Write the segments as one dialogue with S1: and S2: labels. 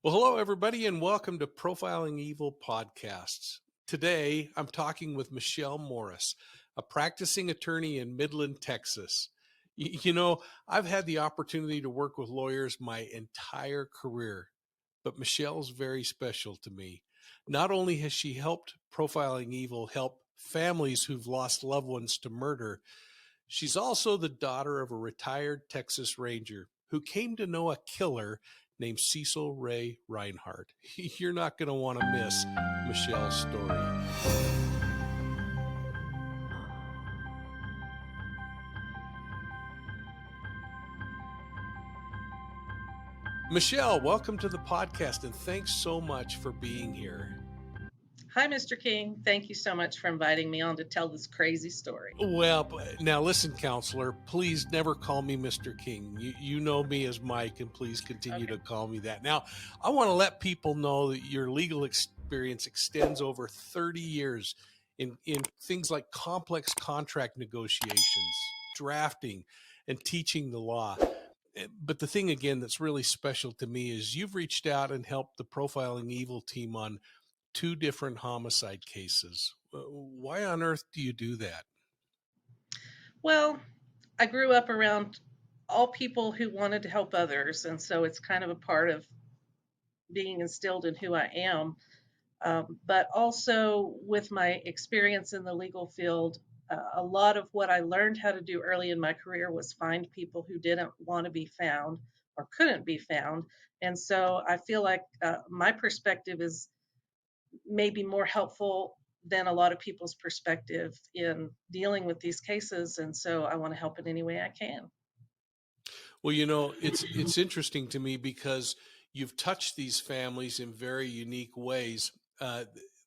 S1: Well, hello, everybody, and welcome to Profiling Evil Podcasts. Today, I'm talking with Michelle Morris, a practicing attorney in Midland, Texas. I've had the opportunity to work with lawyers my entire career, but Michelle's very special to me. Not only has she helped Profiling Evil help families who've lost loved ones to murder, she's also the daughter of a retired Texas Ranger who came to know a killer named Cecil Ray Rinehart. You're not going to want to miss Michelle's story. Michelle, welcome to the podcast, and thanks so much for being here.
S2: Hi, Mr. King. Thank you so much for inviting me on to tell this crazy story.
S1: Well, now listen, counselor, please never call me Mr. King. You know me as Mike, and please continue
S2: Okay.
S1: to call me that. Now, I want to let people know that your legal experience extends over 30 years in things like complex contract negotiations, drafting, and teaching the law. But the thing, again, that's really special to me is you've reached out and helped the Profiling Evil team on two different homicide cases. Why on earth do you do that?
S2: Well, I grew up around all people who wanted to help others, and so it's kind of a part of being instilled in who I am. But also, with my experience in the legal field, a lot of what I learned how to do early in my career was find people who didn't want to be found or couldn't be found. And so I feel like my perspective is maybe more helpful than a lot of people's perspective in dealing with these cases. And so I want to help in any way I can.
S1: Well, it's interesting to me because you've touched these families in very unique ways.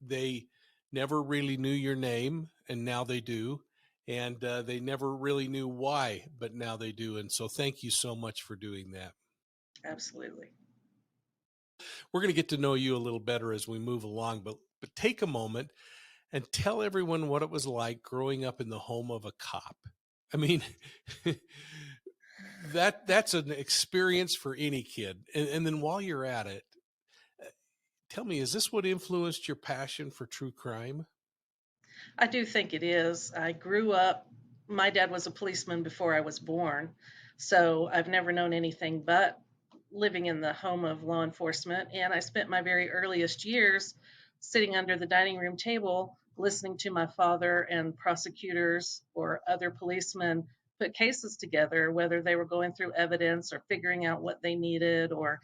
S1: They never really knew your name, and now they do. And they never really knew why, but now they do. And so thank you so much for doing that.
S2: Absolutely.
S1: We're going to get to know you a little better as we move along, but take a moment and tell everyone what it was like growing up in the home of a cop. I mean, that's an experience for any kid. And then while you're at it, uh, tell me, is this what influenced your passion for true crime?
S2: I do think it is. I grew up, my dad was a policeman before I was born. So I've never known anything but living in the home of law enforcement. And I spent my very earliest years sitting under the dining room table listening to my father and prosecutors or other policemen put cases together, whether they were going through evidence or figuring out what they needed or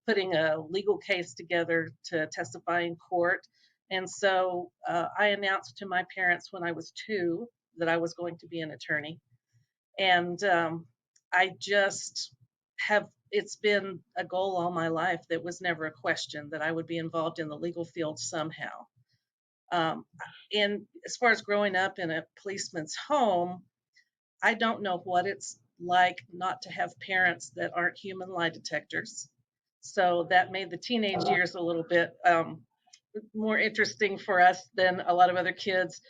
S2: putting a legal case together to testify in court. And so I announced to my parents when I was 2 that I was going to be an attorney. And I just have, it's been a goal all my life that was never a question that I would be involved in the legal field somehow. Um, and as far as growing up in a policeman's home, I don't know what it's like not to have parents that aren't human lie detectors. So that made the teenage years a little bit more interesting for us than a lot of other kids.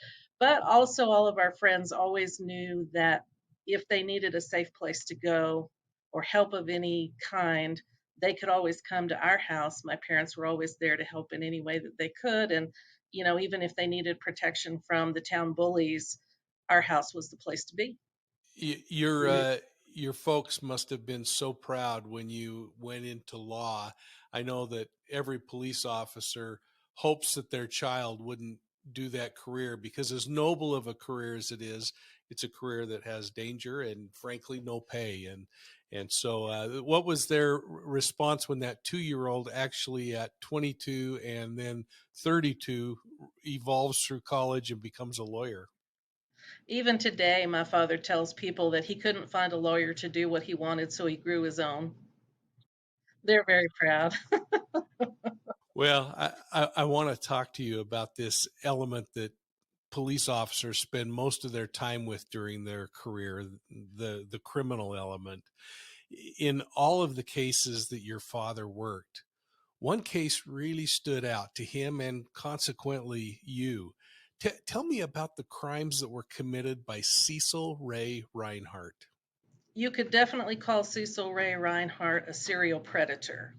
S2: But also, all of our friends always knew that if they needed a safe place to go or help of any kind, they could always come to our house. My parents were always there to help in any way that they could. And, even if they needed protection from the town bullies, our house was the place to be.
S1: Your folks must have been so proud when you went into law. I know that every police officer hopes that their child wouldn't do that career because as noble of a career as it is, it's a career that has danger and frankly no pay. And so, what was their response when that 2-year-old actually at 22 and then 32 evolves through college and becomes a lawyer?
S2: Even today, my father tells people that he couldn't find a lawyer to do what he wanted, so he grew his own. They're very proud.
S1: Well, I want to talk to you about this element that police officers spend most of their time with during their career, the criminal element. In all of the cases that your father worked, one case really stood out to him and consequently you. Tell me about the crimes that were committed by Cecil Ray Rinehart.
S2: You could definitely call Cecil Ray Rinehart a serial predator.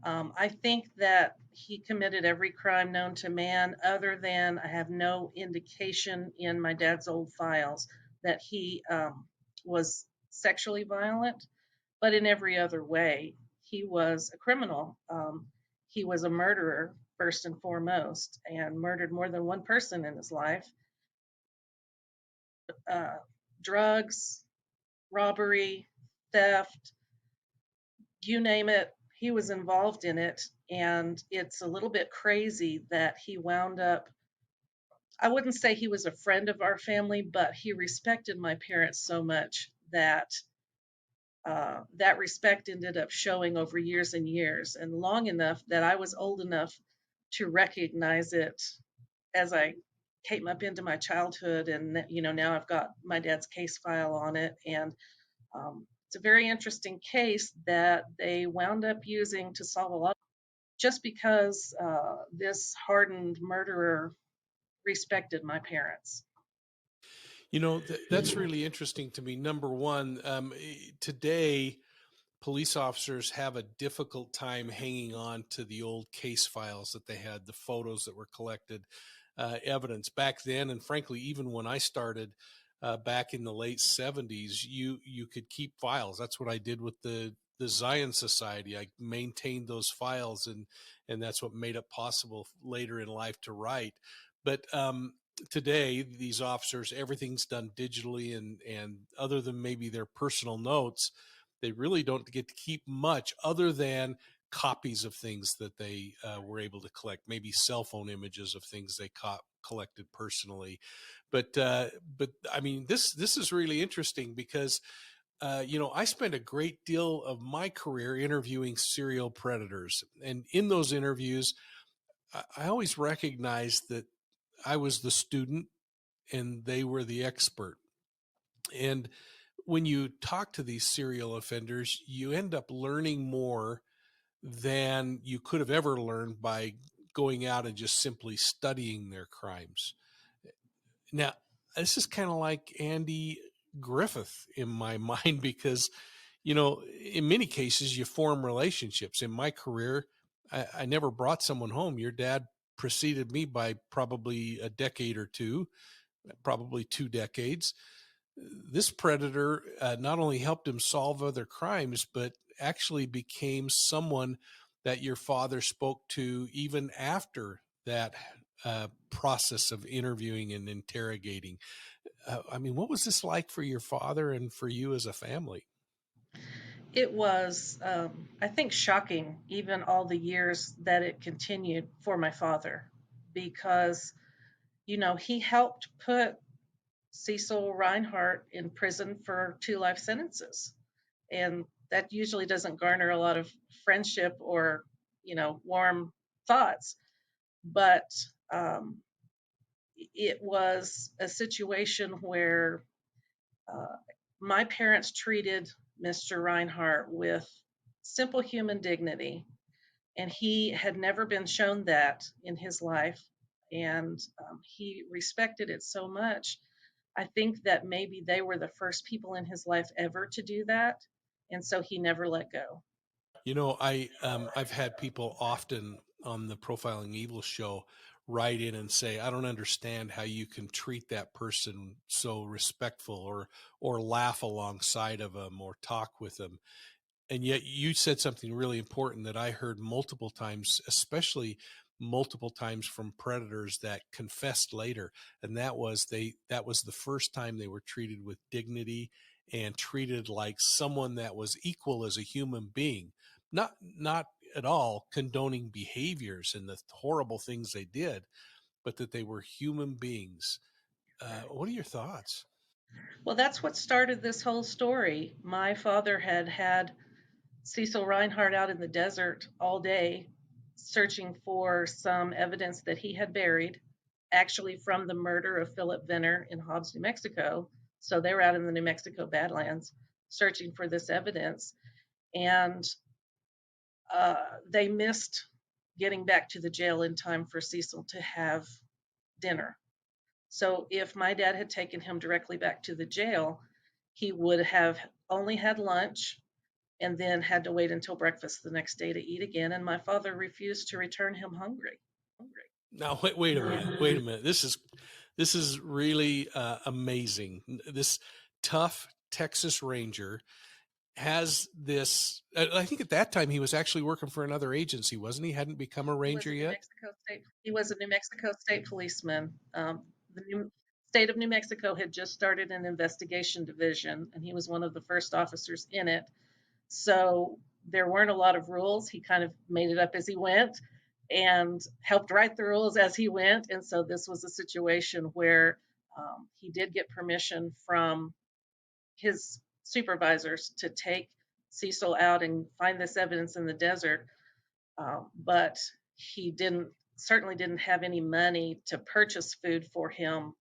S2: I think that he committed every crime known to man, other than I have no indication in my dad's old files that he was sexually violent, but in every other way, he was a criminal. He was a murderer, first and foremost, and murdered more than one person in his life. Uh, Drugs, robbery, theft, you name it, he was involved in it. And it's a little bit crazy that he wound up, I wouldn't say he was a friend of our family, but he respected my parents so much that that respect ended up showing over years and years, and long enough that I was old enough to recognize it as I came up into my childhood. And now I've got my dad's case file on it, and it's a very interesting case that they wound up using to solve a lot, just because this hardened murderer respected my parents.
S1: That's really interesting to me. Number one, today, police officers have a difficult time hanging on to the old case files that they had, the photos that were collected, evidence back then, and frankly, even when I started back in the late '70s, you could keep files. That's what I did with the Zion Society. I maintained those files, and that's what made it possible later in life to write. But today, these officers, everything's done digitally, and other than maybe their personal notes, they really don't get to keep much other than copies of things that they were able to collect, maybe cell phone images of things they collected personally. But I mean, this is really interesting because I spent a great deal of my career interviewing serial predators, and in those interviews, I always recognized that I was the student and they were the expert. And when you talk to these serial offenders, you end up learning more than you could have ever learned by going out and just simply studying their crimes. Now, this is kind of like Andy Griffith in my mind because, in many cases, you form relationships. In my career, I never brought someone home. Your dad preceded me by probably a decade or two, probably 2 decades. This predator not only helped him solve other crimes, but actually became someone that your father spoke to even after that process of interviewing and interrogating. I mean, what was this like for your father and for you as a family?
S2: It was, I think, shocking, even all the years that it continued for my father, because, he helped put Cecil Reinhardt in prison for 2 life sentences. And that usually doesn't garner a lot of friendship or, warm thoughts. But um, it was a situation where uh, my parents treated Mr. Reinhardt with simple human dignity, and he had never been shown that in his life. And he respected it so much. I think that maybe they were the first people in his life ever to do that, and so he never let go.
S1: I've had people often on the Profiling Evil show write in and say, "I don't understand how you can treat that person so respectful, or laugh alongside of them, or talk with them." And yet you said something really important that I heard multiple times, especially multiple times from predators that confessed later. And that was the first time they were treated with dignity and treated like someone that was equal as a human being, not at all condoning behaviors and the horrible things they did, but that they were human beings. What are your thoughts?
S2: Well, that's what started this whole story. My father had Cecil Reinhardt out in the desert all day searching for some evidence that he had buried, actually from the murder of Philip Venner in Hobbs, New Mexico. So they were out in the New Mexico Badlands searching for this evidence. And they missed getting back to the jail in time for Cecil to have dinner. So if my dad had taken him directly back to the jail, he would have only had lunch. and then had to wait until breakfast the next day to eat again. And my father refused to return him hungry.
S1: Now, wait a minute. Wait a minute. This is really amazing. This tough Texas Ranger has this. I think at that time he was actually working for another agency, wasn't he? Hadn't become a
S2: He was
S1: ranger
S2: a New
S1: yet.
S2: Mexico state. He was a New Mexico state policeman. The state of New Mexico had just started an investigation division, and he was one of the first officers in it. So there weren't a lot of rules. He kind of made it up as he went and helped write the rules as he went. And so this was a situation where he did get permission from his supervisors to take Cecil out and find this evidence in the desert, but he didn't certainly didn't have any money to purchase food for him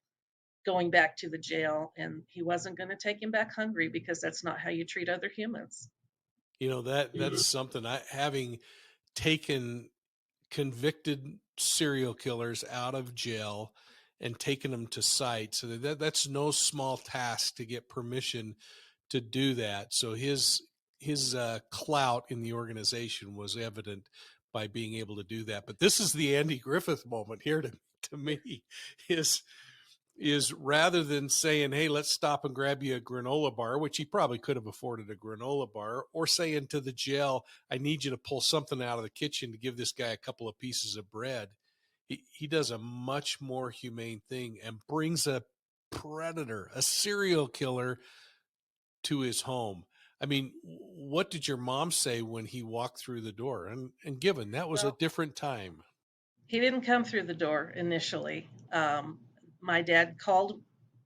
S2: going back to the jail, and he wasn't going to take him back hungry because that's not how you treat other humans.
S1: That's something. I having taken convicted serial killers out of jail and taken them to site. So that's no small task to get permission to do that. So his clout in the organization was evident by being able to do that. But this is the Andy Griffith moment here to me is is rather than saying, hey, let's stop and grab you a granola bar, which he probably could have afforded a granola bar, or saying to the jail, I need you to pull something out of the kitchen to give this guy a couple of pieces of bread. He does a much more humane thing and brings a predator, a serial killer, to his home. I mean, what did your mom say when he walked through the door? And given that was a
S2: Well,
S1: different time.
S2: he didn't come through the door initially. My dad called,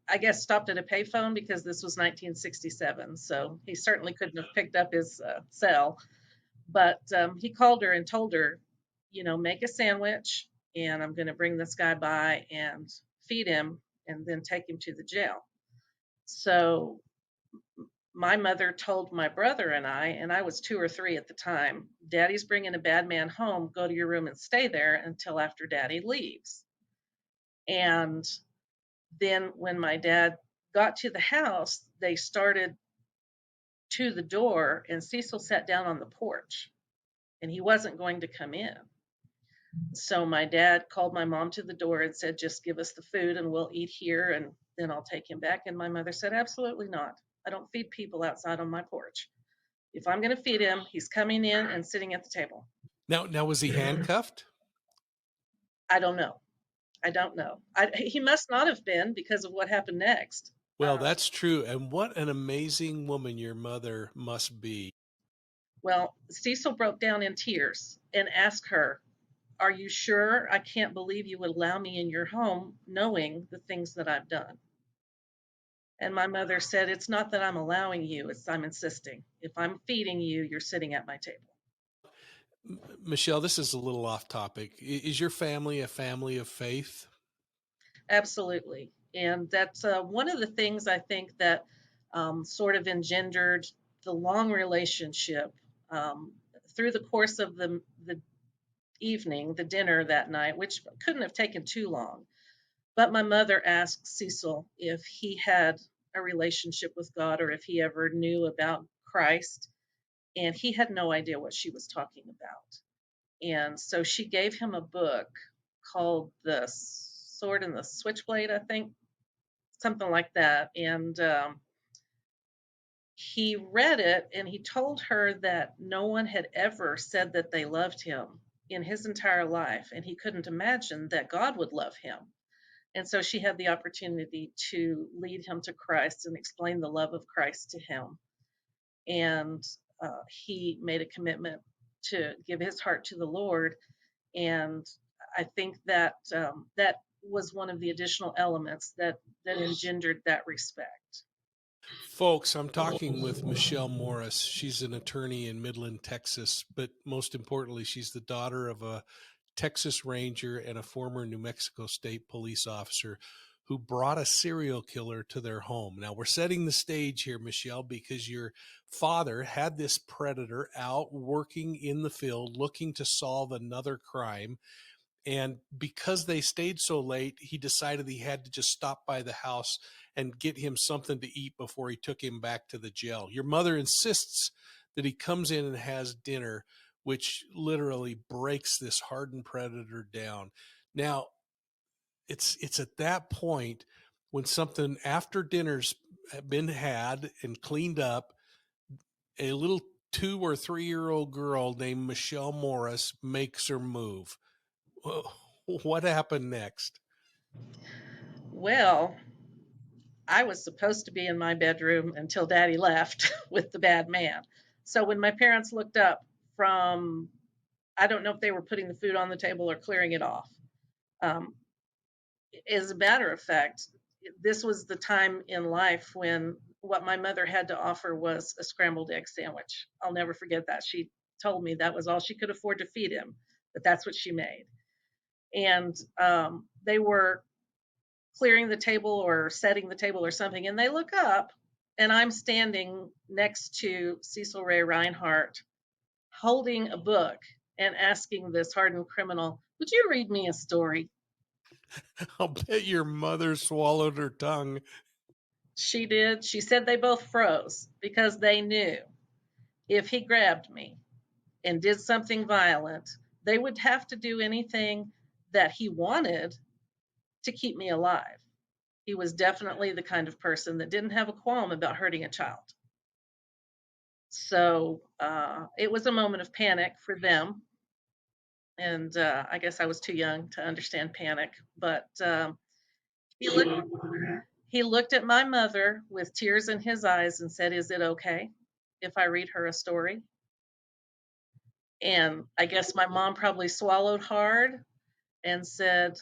S2: I guess, stopped at a payphone because this was 1967, so he certainly couldn't have picked up his cell. But he called her and told her, make a sandwich, and I'm going to bring this guy by and feed him, and then take him to the jail. So my mother told my brother and I was 2 or 3 at the time, Daddy's bringing a bad man home. Go to your room and stay there until after Daddy leaves. And then when my dad got to the house, they started to the door, and Cecil sat down on the porch, and he wasn't going to come in. So my dad called my mom to the door and said, just give us the food and we'll eat here, and then I'll take him back. And my mother said, absolutely not. I don't feed people outside on my porch. If I'm going to feed him, he's coming in and sitting at the table.
S1: Now was he handcuffed?
S2: I don't know. I don't know. He must not have been because of what happened next.
S1: Well, that's true. And what an amazing woman your mother must be.
S2: Well, Cecil broke down in tears and asked her, are you sure? I can't believe you would allow me in your home knowing the things that I've done. And my mother said, it's not that I'm allowing you, it's I'm insisting. If I'm feeding you, you're sitting at my table.
S1: Michelle, this is a little off topic. Is your family a family of faith?
S2: Absolutely. And that's one of the things I think that sort of engendered the long relationship um, through the course of the evening, the dinner that night, which couldn't have taken too long. But my mother asked Cecil if he had a relationship with God or if he ever knew about Christ. And he had no idea what she was talking about. And so she gave him a book called The Sword and the Switchblade, I think, something like that. And he read it and he told her that no one had ever said that they loved him in his entire life. And he couldn't imagine that God would love him. And so she had the opportunity to lead him to Christ and explain the love of Christ to him. And he made a commitment to give his heart to the Lord. And I think that that was one of the additional elements that engendered that respect.
S1: Folks, I'm talking with Michelle Morris. She's an attorney in Midland, Texas, but most importantly, she's the daughter of a Texas Ranger and a former New Mexico State police officer who brought a serial killer to their home. Now, we're setting the stage here, Michelle, because your father had this predator out working in the field looking to solve another crime. And because they stayed so late, he decided he had to just stop by the house and get him something to eat before he took him back to the jail. Your mother insists that he comes in and has dinner, which literally breaks this hardened predator down. Now, it's at that point when something after dinner's been had and cleaned up, a little 2 or 3 year old girl named Michelle Morris makes her move. What happened next?
S2: Well, I was supposed to be in my bedroom until Daddy left with the bad man. So when my parents looked up from, I don't know if they were putting the food on the table or clearing it off. Um, as a matter of fact, this was the time in life when what my mother had to offer was a scrambled egg sandwich. I'll never forget that. She told me that was all she could afford to feed him, but that's what she made. And they were clearing the table or setting the table or something, and they look up, and I'm standing next to Cecil Ray Rinehart holding a book and asking this hardened criminal, "Would you read me a story?"
S1: I'll bet your mother swallowed her tongue.
S2: She did. She said they both froze because they knew if he grabbed me and did something violent, they would have to do anything that he wanted to keep me alive. He was definitely the kind of person that didn't have a qualm about hurting a child. So it was a moment of panic for them. And I guess I was too young to understand panic. But he, looked, he looked at my mother with tears in his eyes and said, "Is it okay if I read her a story?" And I guess my mom probably swallowed hard and said,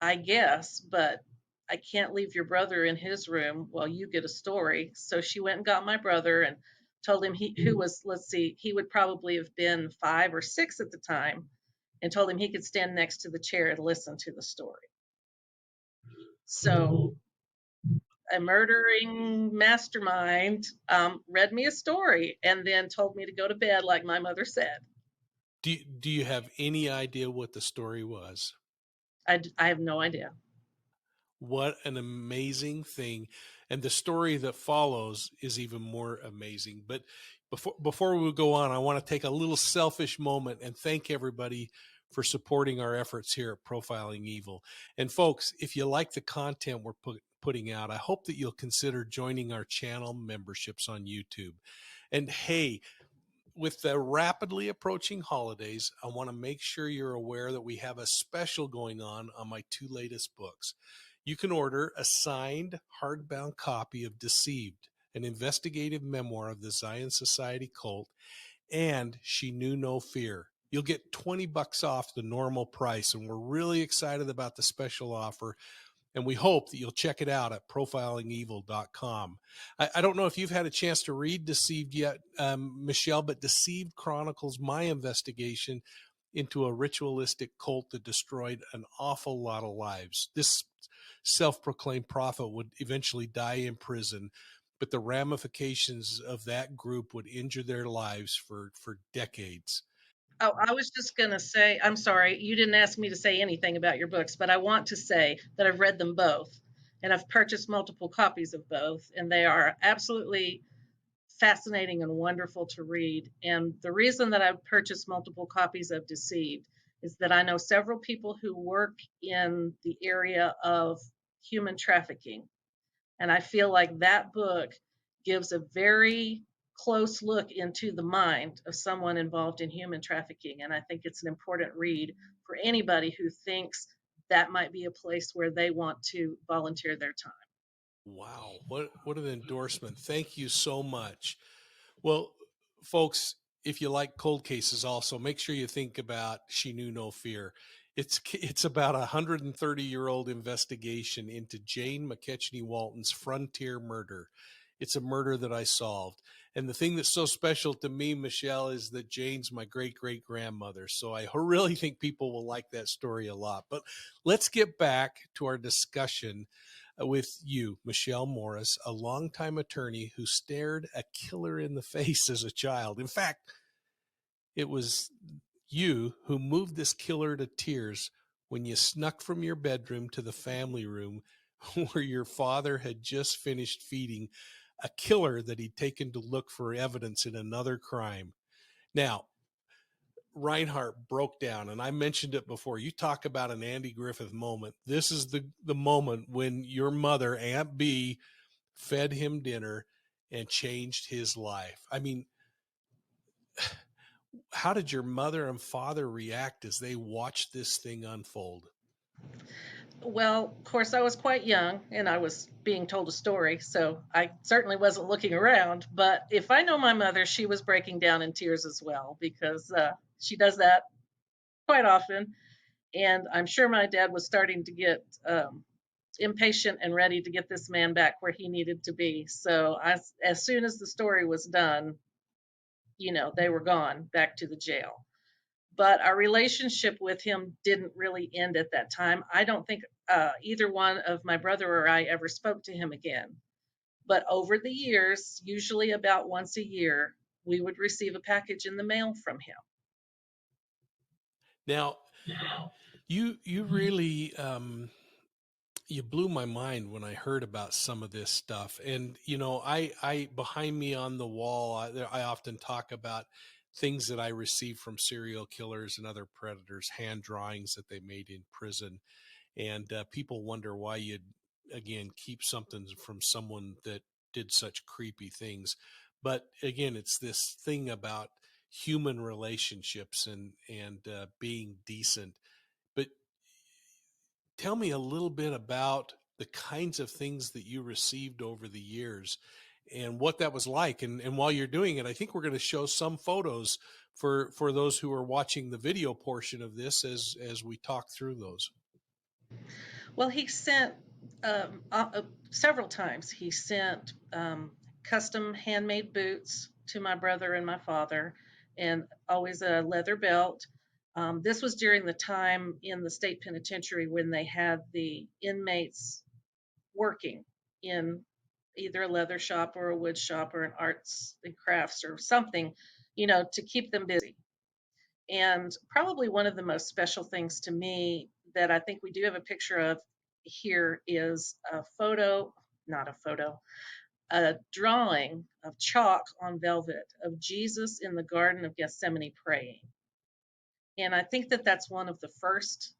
S2: "I guess, but I can't leave your brother in his room while you get a story." So she went and got my brother and told him who was, let's see, he would probably have been 5 or 6 at the time, and told him he could stand next to the chair and listen to the story. So a murdering mastermind read me a story and then told me to go to bed, like my mother said.
S1: Do you have any idea what the story was?
S2: I have no idea.
S1: What an amazing thing. And the story that follows is even more amazing. But before we go on, I want to take a little selfish moment and thank everybody for supporting our efforts here at Profiling Evil. And folks, if you like the content we're putting out, I hope that you'll consider joining our channel memberships on YouTube. And hey, with the rapidly approaching holidays, I want to make sure you're aware that we have a special going on my 2 latest books. You can order a signed hardbound copy of Deceived, an investigative memoir of the Zion Society cult, and She Knew No Fear. You'll get $20 off the normal price, and we're really excited about the special offer. And we hope that you'll check it out at profilingevil.com. I don't know if you've had a chance to read Deceived yet, Michelle, but Deceived chronicles my investigation into a ritualistic cult that destroyed an awful lot of lives. This self-proclaimed prophet would eventually die in prison, but the ramifications of that group would injure their lives for decades.
S2: Oh, I was just going to say, I'm sorry, you didn't ask me to say anything about your books, but I want to say that I've read them both and I've purchased multiple copies of both, and they are absolutely fascinating and wonderful to read. And the reason that I've purchased multiple copies of Deceived is that I know several people who work in the area of human trafficking. And I feel like that book gives a very close look into the mind of someone involved in human trafficking. And I think it's an important read for anybody who thinks that might be a place where they want to volunteer their time.
S1: Wow, what an endorsement. Thank you so much. Well, folks, if you like cold cases also, make sure you think about She Knew No Fear. It's about a 130-year-old investigation into Jane McKechnie Walton's frontier murder. It's a murder that I solved. And the thing that's so special to me, Michelle, is that Jane's my great-great-grandmother. So I really think people will like that story a lot. But let's get back to our discussion with you, Michelle Morris, a longtime attorney who stared a killer in the face as a child. In fact, it was you who moved this killer to tears when you snuck from your bedroom to the family room where your father had just finished feeding a killer that he'd taken to look for evidence in another crime. Now, Reinhardt broke down, and I mentioned it before. You talk about an Andy Griffith moment. This is the moment when your mother, Aunt B, fed him dinner and changed his life. I mean, how did your mother and father react as they watched this thing unfold?
S2: Well, of course, I was quite young and I was being told a story, so I certainly wasn't looking around. But if I know my mother, she was breaking down in tears as well because she does that quite often. And I'm sure my dad was starting to get impatient and ready to get this man back where he needed to be. So as soon as the story was done, they were gone back to the jail. But our relationship with him didn't really end at that time. I don't think either one of my brother or I ever spoke to him again. But over the years, usually about once a year, we would receive a package in the mail from him.
S1: Now, you really you blew my mind when I heard about some of this stuff. And I behind me on the wall, I often talk about things that I received from serial killers and other predators, hand drawings that they made in prison. And people wonder why you'd again keep something from someone that did such creepy things. But again, it's this thing about human relationships and being decent. But tell me a little bit about the kinds of things that you received over the years and what that was like. And while you're doing it, I think we're going to show some photos for those who are watching the video portion of this as we talk through those.
S2: Well, he sent several times. He sent custom handmade boots to my brother and my father, and always a leather belt. This was during the time in the state penitentiary when they had the inmates working in either a leather shop or a wood shop or an arts and crafts or something, to keep them busy. And probably one of the most special things to me that I think we do have a picture of here is a photo, not a photo, a drawing of chalk on velvet of Jesus in the Garden of Gethsemane praying. And I think that that's one of the first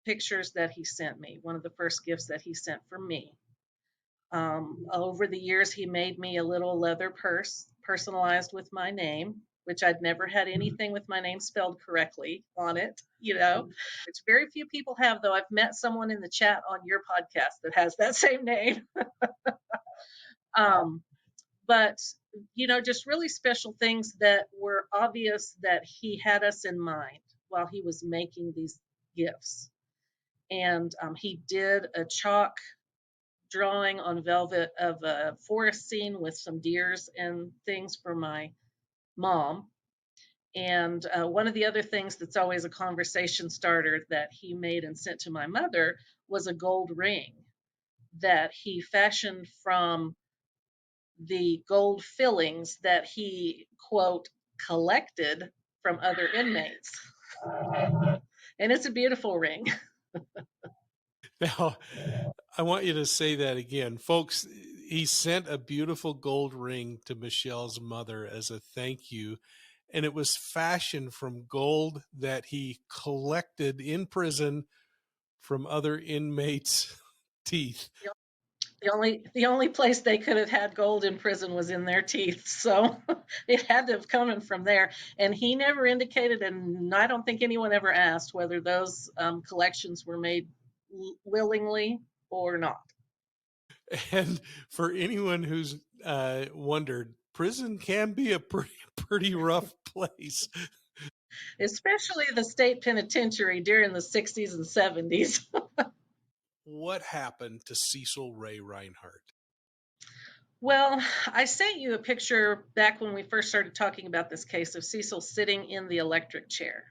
S2: pictures that he sent me, one of the first gifts that he sent for me. Over the years, he made me a little leather purse personalized with my name, which I'd never had anything with my name spelled correctly on it, which very few people have, though. I've met someone in the chat on your podcast that has that same name. um, but, just really special things that were obvious that he had us in mind while he was making these gifts. And he did a chalk drawing on velvet of a forest scene with some deers and things for my mom. And one of the other things that's always a conversation starter that he made and sent to my mother was a gold ring that he fashioned from the gold fillings that he, quote, collected from other inmates. And it's a beautiful ring.
S1: Now, I want you to say that again. Folks, he sent a beautiful gold ring to Michelle's mother as a thank you. And it was fashioned from gold that he collected in prison from other inmates' teeth.
S2: The only place they could have had gold in prison was in their teeth, so it had to have come from there. And he never indicated, and I don't think anyone ever asked whether those collections were made willingly or not.
S1: And for anyone who's wondered, prison can be a pretty rough place.
S2: Especially the state penitentiary during the 60s and 70s.
S1: What happened to Cecil Ray Rinehart?
S2: Well, I sent you a picture back when we first started talking about this case of Cecil sitting in the electric chair.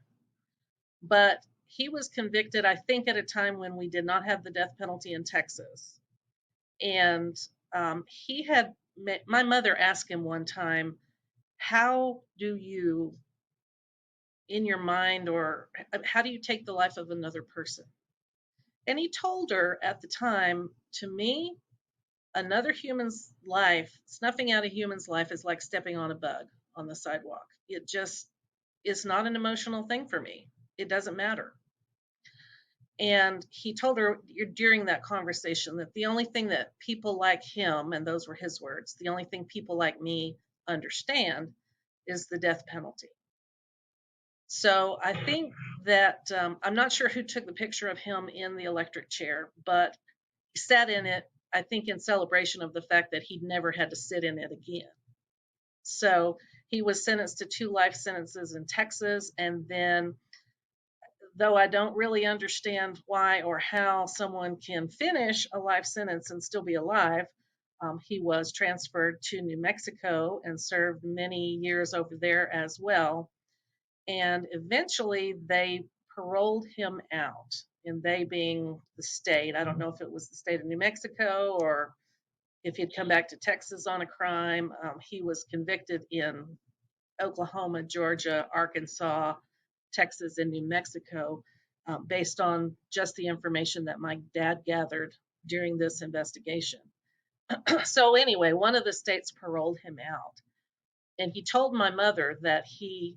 S2: But he was convicted, I think, at a time when we did not have the death penalty in Texas. And he had, my mother asked him one time, how do you, in your mind, or how do you take the life of another person? And he told her at the time, to me, Another human's life, snuffing out a human's life is like stepping on a bug on the sidewalk. It just is not an emotional thing for me. It doesn't matter. And he told her during that conversation that the only thing that people like him, and those were his words, the only thing people like me understand is the death penalty. So I think that I'm not sure who took the picture of him in the electric chair, but he sat in it, I think, in celebration of the fact that he'd never had to sit in it again. So he was sentenced to 2 life sentences in Texas. And then, though I don't really understand why or how someone can finish a life sentence and still be alive, he was transferred to New Mexico and served many years over there as well. And eventually they paroled him out. And they being the state, I don't know if it was the state of New Mexico or if he'd come back to Texas on a crime. He was convicted in Oklahoma, Georgia, Arkansas, Texas, and New Mexico, based on just the information that my dad gathered during this investigation. So, anyway, one of the states paroled him out. And he told my mother that he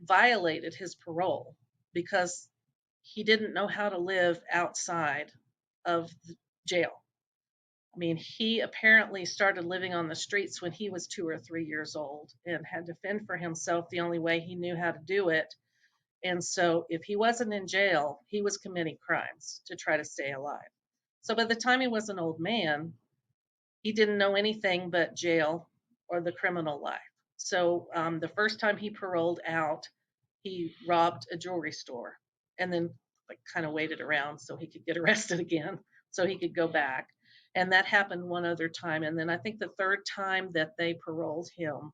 S2: violated his parole because he didn't know how to live outside of the jail. I mean, he apparently started living on the streets when he was 2 or 3 years old and had to fend for himself the only way he knew how to do it. And so, if he wasn't in jail, he was committing crimes to try to stay alive. So, by the time he was an old man, he didn't know anything but jail or the criminal life. So, the first time he paroled out, he robbed a jewelry store and then like kind of waited around so he could get arrested again so he could go back. And that happened one other time. And then I think the third time that they paroled him,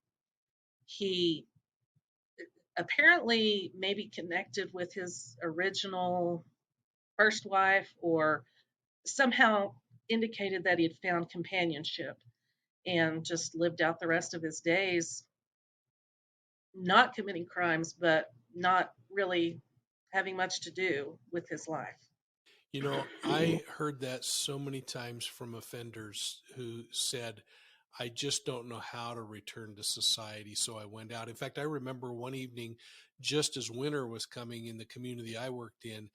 S2: he apparently maybe connected with his original first wife or somehow indicated that he had found companionship and just lived out the rest of his days not committing crimes, but not really having much to do with his life.
S1: I heard that so many times from offenders who said, I just don't know how to return to society, so I went out. In fact, I remember one evening, just as winter was coming in the community I worked in,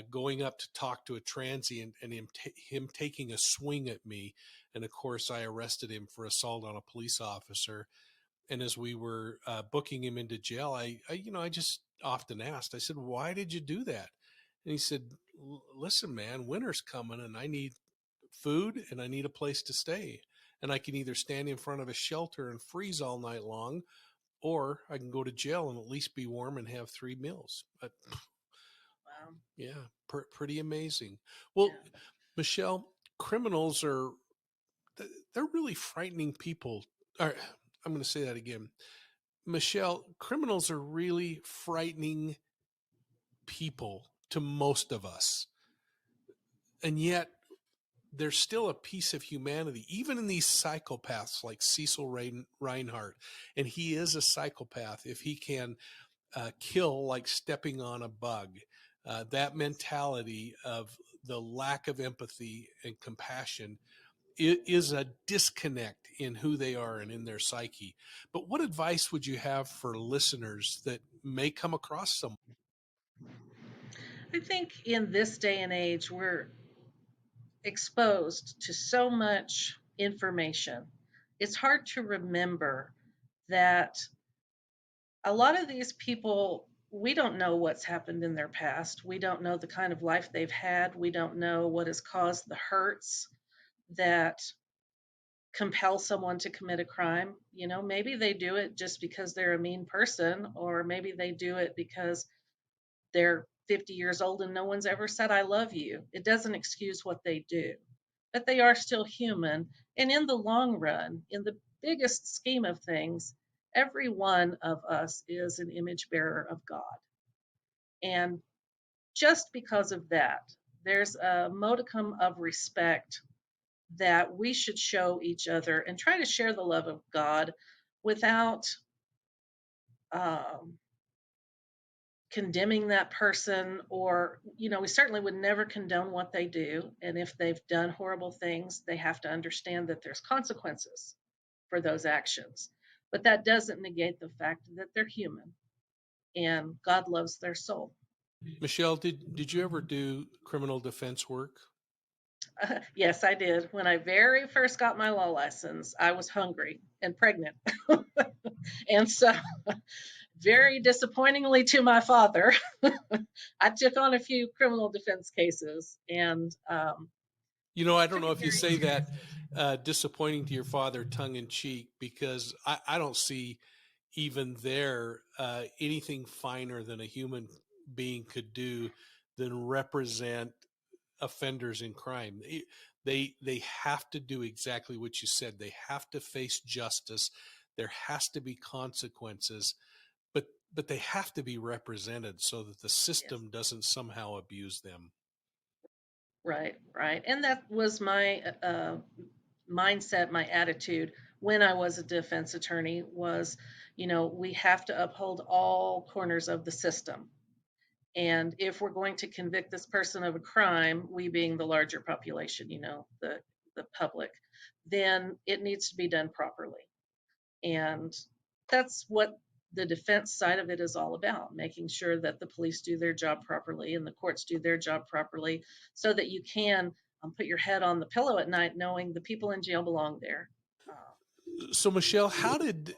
S1: going up to talk to a transient and him taking a swing at me. And of course, I arrested him for assault on a police officer. And as we were booking him into jail, I just often asked, I said, why did you do that? And he said, listen, man, winter's coming and I need food and I need a place to stay. And I can either stand in front of a shelter and freeze all night long, or I can go to jail and at least be warm and have 3 meals. But
S2: Wow.
S1: yeah, pretty amazing. Well,
S2: Yeah.
S1: Michelle, criminals are, they're really frightening people. All right, I'm going to say that again. Michelle, criminals are really frightening people to most of us. And yet, there's still a piece of humanity, even in these psychopaths like Cecil Ray Reinhardt. And he is a psychopath if he can kill like stepping on a bug. That mentality of the lack of empathy and compassion is a disconnect in who they are and in their psyche. But what advice would you have for listeners that may come across someone?
S2: I think in this day and age, we're exposed to so much information. It's hard to remember that a lot of these people, we don't know what's happened in their past. We don't know the kind of life they've had. We don't know what has caused the hurts that compel someone to commit a crime. Maybe they do it just because they're a mean person, or maybe they do it because they're 50 years old and no one's ever said, I love you. It doesn't excuse what they do, but they are still human. And in the long run, in the biggest scheme of things, every one of us is an image bearer of God. And just because of that, there's a modicum of respect that we should show each other and try to share the love of God without um, condemning that person, or we certainly would never condone what they do, and if they've done horrible things, they have to understand that there's consequences for those actions. But that doesn't negate the fact that they're human and God loves their soul.
S1: Michelle, did you ever do criminal defense work?
S2: Yes, I did. When I very first got my law license, I was hungry and pregnant. And so, very disappointingly to my father, I took on a few criminal defense cases, and
S1: I don't
S2: took
S1: know
S2: it
S1: if you
S2: very
S1: say that
S2: seriously.
S1: disappointing to your father tongue in cheek, because I don't see even there anything finer than a human being could do than represent offenders in crime. They have to do exactly what you said. They have to face justice. There has to be consequences, but they have to be represented so that the
S2: Yes.
S1: system doesn't somehow abuse them.
S2: Right, right. And that was my mindset, my attitude when I was a defense attorney was, we have to uphold all corners of the system. And if we're going to convict this person of a crime, we being the larger population, the public, then it needs to be done properly. And that's what the defense side of it is all about, making sure that the police do their job properly and the courts do their job properly so that you can put your head on the pillow at night knowing the people in jail belong there. Uh,
S1: So Michelle, how did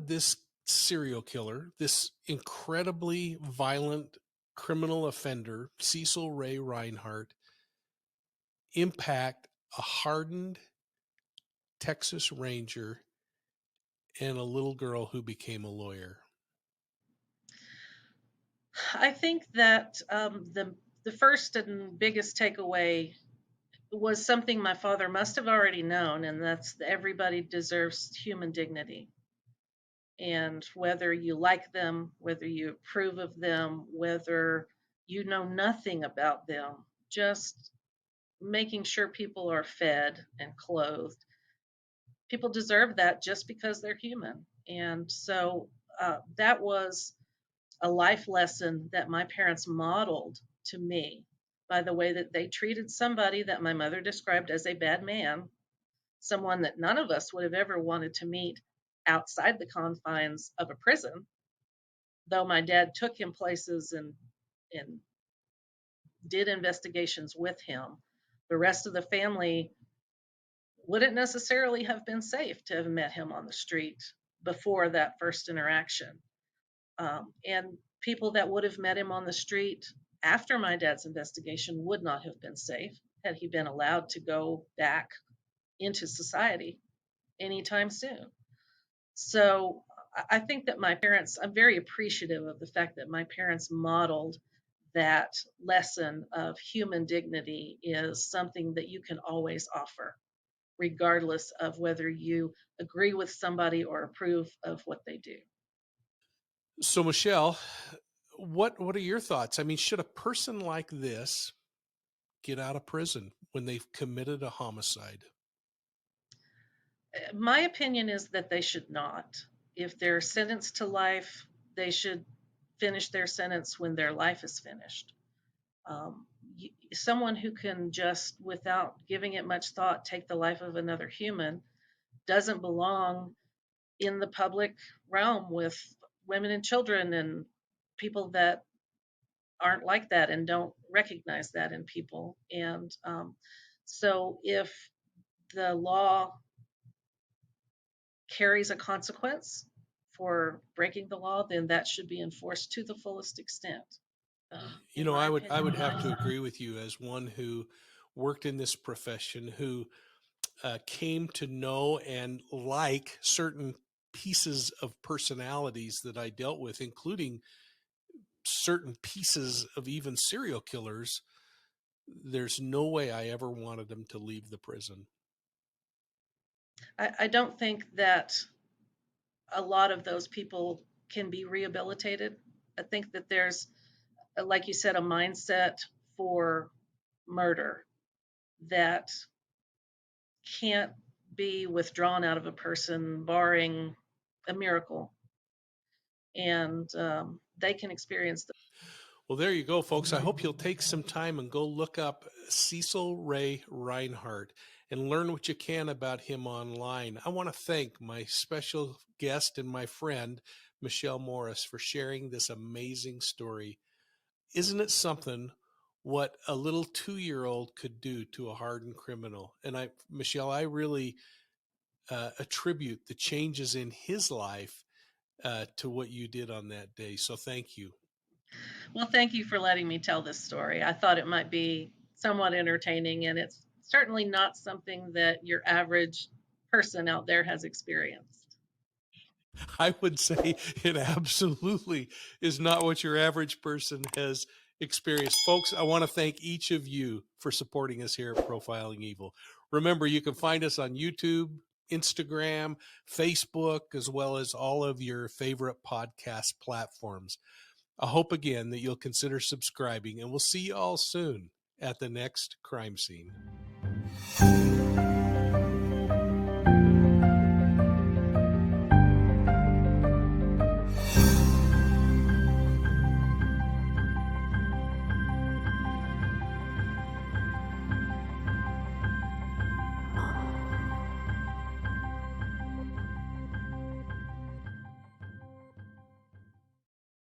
S1: this serial killer, this incredibly violent criminal offender, Cecil Ray Rinehart, impact a hardened Texas Ranger and a little girl who became a lawyer?
S2: I think that the first and biggest takeaway was something my father must have already known, and that's that everybody deserves human dignity. And whether you like them, whether you approve of them, whether you know nothing about them, just making sure people are fed and clothed. People deserve that just because they're human. And so that was a life lesson that my parents modeled to me by the way that they treated somebody that my mother described as a bad man, someone that none of us would have ever wanted to meet outside the confines of a prison, though my dad took him places and did investigations with him. The rest of the family wouldn't necessarily have been safe to have met him on the street before that first interaction. And people that would have met him on the street after my dad's investigation would not have been safe had he been allowed to go back into society anytime soon. So I think that my parents, I'm very appreciative of the fact that my parents modeled that lesson of human dignity is something that you can always offer, regardless of whether you agree with somebody or approve of what they do.
S1: So Michelle, what are your thoughts? I mean, should a person like this get out of prison when they've committed a homicide?
S2: My opinion is that they should not. If they're sentenced to life, they should finish their sentence when their life is finished. Um, Someone who can just, without giving it much thought, take the life of another human doesn't belong in the public realm with women and children and people that aren't like that and don't recognize that in people. And so if the law carries a consequence for breaking the law, then that should be enforced to the fullest extent, in my
S1: I would
S2: opinion.
S1: have to agree with you as one who worked in this profession, who came to know and like certain pieces of personalities that I dealt with, including certain pieces of even serial killers. There's no way I ever wanted them to leave the prison.
S2: I don't think that a lot of those people can be rehabilitated. I think that there's, like you said, a mindset for murder that can't be withdrawn out of a person barring a miracle. And they can experience the.
S1: Well, there you go, folks. I hope you'll take some time and go look up Cecil Ray Rinehart and learn what you can about him online. I want to thank my special guest and my friend, Michelle Morris, for sharing this amazing story. Isn't it something what a little 2-year-old could do to a hardened criminal? And Michelle, I really attribute the changes in his life to what you did on that day. So thank you.
S2: Well, thank you for letting me tell this story. I thought it might be somewhat entertaining, and it's certainly not something that your average person out there has experienced.
S1: I would say it absolutely is not what your average person has experienced. Folks, I want to thank each of you for supporting us here at Profiling Evil. Remember, you can find us on YouTube, Instagram, Facebook, as well as all of your favorite podcast platforms. I hope again that you'll consider subscribing, and we'll see you all soon at the next crime scene.